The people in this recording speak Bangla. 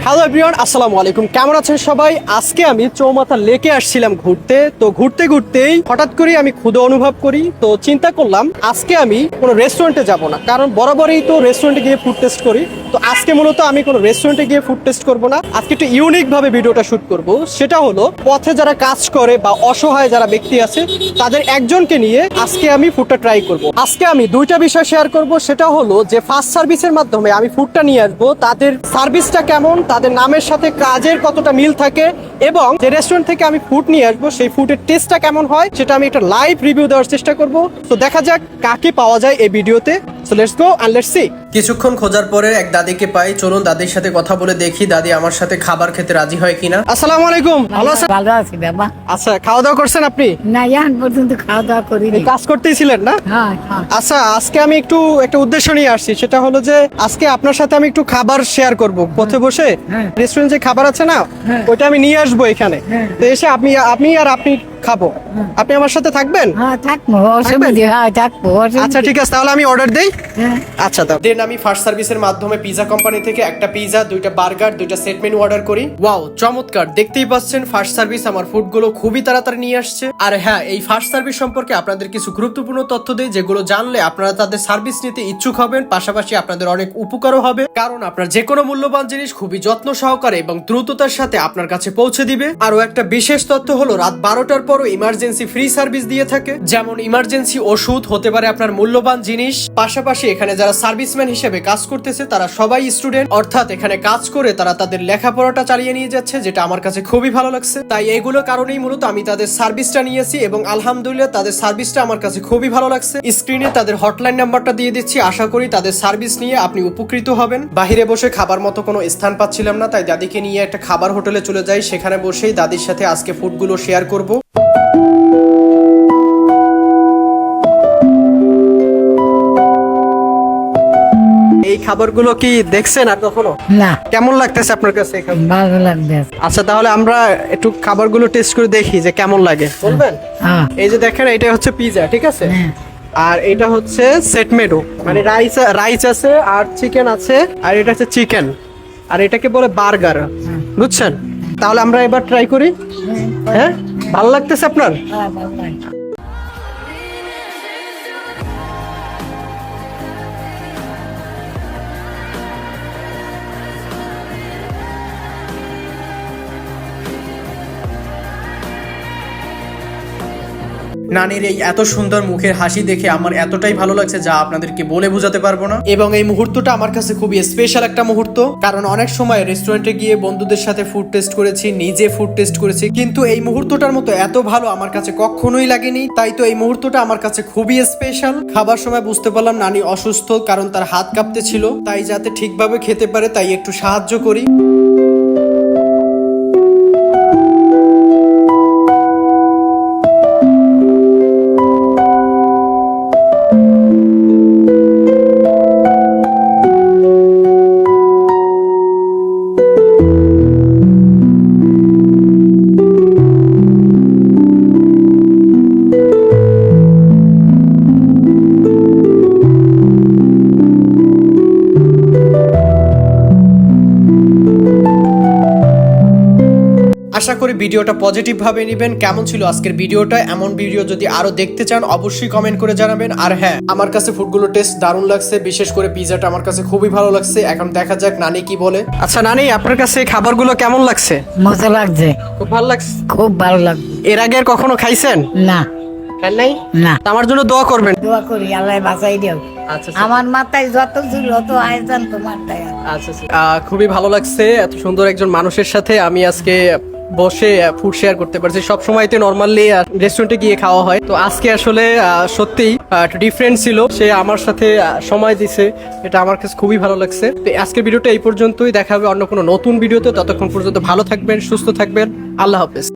হ্যালো এভরিওয়ান, আসসালামু আলাইকুম। কেমন আছেন সবাই? আজকে আমি চৌমাথা লেকে আসছিলাম ঘুরতে। তো ঘুরতে ঘুরতেই হঠাৎ করে আমি ক্ষুধা অনুভব করি। তো চিন্তা করলাম আজকে আমি কোনো রেস্টুরেন্টে যাব না, কারণ বরাবরই তো রেস্টুরেন্টে গিয়ে ফুড টেস্ট করি। তো আজকে মূলত আমি কোনো রেস্টুরেন্টে গিয়ে ফুড টেস্ট করব না, আজকে একটু ইউনিক ভাবে ভিডিওটা শুট করব। সেটা হলো পথে যারা কাজ করে বা অসহায় যারা ব্যক্তি আছে তাদের একজনকে নিয়ে আজকে আমি ফুডটা ট্রাই করব। আজকে আমি দুইটা বিষয় শেয়ার করব। সেটা হলো যে ফাস্ট সার্ভিসের মাধ্যমে আমি ফুডটা নিয়ে আসবো, তাদের সার্ভিসটা কেমন, তাদের নামের সাথে কাজের কতটা মিল থাকে, এবং যে রেস্টুরেন্ট থেকে আমি ফুড নিয়ে আসবো সেই ফুডের টেস্টটা কেমন হয় সেটা আমি একটা লাইভ রিভিউ দেওয়ার চেষ্টা করব। তো দেখা যাক কাকে পাওয়া যায় এই ভিডিওতে। So let's go and let's see. কিছুক্ষণ খোঁজার পরে এক দাদিকে পাই। চলুন দাদির সাথে কথা বলে দেখি দাদি আমার সাথে খাবার খেতে রাজি হয় কিনা। আসসালামু আলাইকুম, ভালো আছেন? ভালো আছি বাবা। আচ্ছা, খাওয়া দাওয়া করছেন আপনি? না, এখন পর্যন্ত খাওয়া দাওয়া করিনি। কাজ করতেই ছিলেন না? হ্যাঁ হ্যাঁ। আচ্ছা, আজকে আমি একটু একটা উদ্দেশ্য নিয়ে আসছি। সেটা হলো যে আজকে আপনার সাথে আমি একটু খাবার শেয়ার করব পথে বসে। হ্যাঁ। রেস্টুরেন্টে যে খাবার আছে না, হ্যাঁ। ওইটা আমি নিয়ে আসবো এখানে। হ্যাঁ। তো এসে আপনি খাবো। আপনি আমার সাথে থাকবেন? হ্যাঁ থাকবো, অসুবিধা হয় থাকবো। আচ্ছা ঠিক আছে, তাহলে আমি অর্ডার দেই। হ্যাঁ। আচ্ছা, দেন আমি ফার্স্ট সার্ভিসের মাধ্যমে পিজা কোম্পানি থেকে একটা পিজা, দুইটা বার্গার, দুইটা সেট মেনু অর্ডার করি। ওয়াও, চমৎকার! দেখতেই পাচ্ছেন ফার্স্ট সার্ভিস আমার ফুডগুলো খুবই তাড়াতাড়ি নিয়ে আসছে। আর হ্যাঁ, এই ফার্স্ট সার্ভিস সম্পর্কে আপনাদের কিছু গুরুত্বপূর্ণ তথ্য দেই, যেগুলো জানলে আপনারা তাদের সার্ভিস নিতে ইচ্ছুক হবেন, পাশাপাশি আপনাদের অনেক উপকারও হবে, কারণ আপনার যে কোনো মূল্যবান জিনিস খুবই যত্ন সহকারে এবং দ্রুততার সাথে আপনার কাছে পৌঁছে দিবে। আরো একটা বিশেষ তথ্য হলো রাত 12টার পরও ইমার্জেন্সি ফ্রি সার্ভিস দিয়ে থাকে, যেমন ইমার্জেন্সি ওষুধ, হতে পারে আপনার মূল্যবান জিনিস। পাশাপাশি এখানে যারা সার্ভিসম্যান হিসেবে কাজ করতেছে তারা সবাই স্টুডেন্ট, অর্থাৎ এখানে কাজ করে তারা তাদের লেখাপড়াটা চালিয়ে নিয়ে যাচ্ছে, যেটা আমার কাছে খুবই ভালো লাগছে। তাই এগুলো কারণেই মূলত আমি তাদের সার্ভিসটা নিয়েছি এবং আলহামদুলিল্লাহ তাদের সার্ভিসটা আমার কাছে খুবই ভালো লাগছে। স্ক্রিনে তাদের হটলাইন নাম্বারটা দিয়ে দিচ্ছি, আশা করি তাদের সার্ভিস নিয়ে আপনি উপকৃত হবেন। বাহিরে বসে খাবার মতো কোনো স্থান পাচ্ছিলাম না, তাই দাদিকে নিয়ে একটা খাবার হোটেলে চলে যাই। সেখানে বসেই দাদির সাথে আজকে ফুডগুলো শেয়ার করব। এই খাবারগুলো কি দেখছেন আর কখনো? না। কেমন লাগতেছে আপনার কাছে? ভালো লাগবে। আচ্ছা, তাহলে আমরা একটু খাবারগুলো টেস্ট করে দেখি যে কেমন লাগে, বলবেন? হ্যাঁ। এই যে দেখেন, এটা হচ্ছে পিজা, ঠিক আছে? হ্যাঁ। আর এটা হচ্ছে সেট মেনু, মানে রাইস আছে আর চিকেন আছে, আর এটা হচ্ছে চিকেন, আর এটাকে বলে বার্গার, বুঝছেন? তাহলে আমরা এবার ট্রাই করি। হ্যাঁ, ভালো লাগতেছে আপনার? হ্যাঁ, ভালো লাগবে। নানির এই এত সুন্দর মুখের হাসি দেখে আমার এতটাই ভালো লাগছে যা আপনাদেরকে বলে বোঝাতে পারবো না। এবং এই মুহূর্তটা আমার কাছে খুবই স্পেশাল একটা মুহূর্ত, কারণ অনেক সময় রেস্টুরেন্টে গিয়ে বন্ধুদের সাথে ফুড টেস্ট করেছি, নিজে ফুড টেস্ট করেছি, কিন্তু এই মুহূর্তটার মতো এত ভালো আমার কাছে কখনোই লাগেনি। তাই তো এই মুহূর্তটা আমার কাছে খুবই স্পেশাল। খাবার সময় বুঝতে পারলাম নানি অসুস্থ, কারণ তার হাত কাঁপতে ছিল, তাই যাতে ঠিকভাবে খেতে পারে তাই একটু সাহায্য করি। আশা করি ভিডিওটা পজিটিভ ভাবে নেবেন। কেমন ছিল আজকের ভিডিওটা? এমন ভিডিও যদি আরো দেখতে চান অবশ্যই কমেন্ট করে জানাবেন। আর হ্যাঁ, আমার কাছে ফুডগুলো টেস্ট দারুণ লাগছে, বিশেষ করে পিজাটা আমার কাছে খুবই ভালো লাগছে। এখন দেখা যাক নানি কি বলে। আচ্ছা নানি, আপনার কাছে খাবারগুলো কেমন লাগছে? মজা লাগছে, খুব ভালো লাগছে? খুব ভালো লাগছে। এর আগে আর কখনো খাইছেন? না। খান নাই? না। আমার জন্য দোয়া করবেন। দোয়া করি আল্লাহ বাঁচাই দিও। আচ্ছা, আমার মাথায় যত ছিল অত আয়োজন তোমার তাই। আচ্ছা, খুবই ভালো লাগছে এত সুন্দর একজন মানুষের সাথে আমি আজকে বসে ফুড শেয়ার করতে পারছি। সব সময় তো নরমালি রেস্টুরেন্টে গিয়ে খাওয়া হয়, তো আজকে আসলে সত্যিই একটু ডিফারেন্ট ছিল। সে আমার সাথে সময় দিছে, এটা আমার কাছে খুবই ভালো লাগছে। তো আজকের ভিডিওটা এই পর্যন্তই, দেখা হবে অন্য কোনো নতুন ভিডিওতে। ততক্ষণ পর্যন্ত ভালো থাকবেন, সুস্থ থাকবেন, আল্লাহ হাফেজ।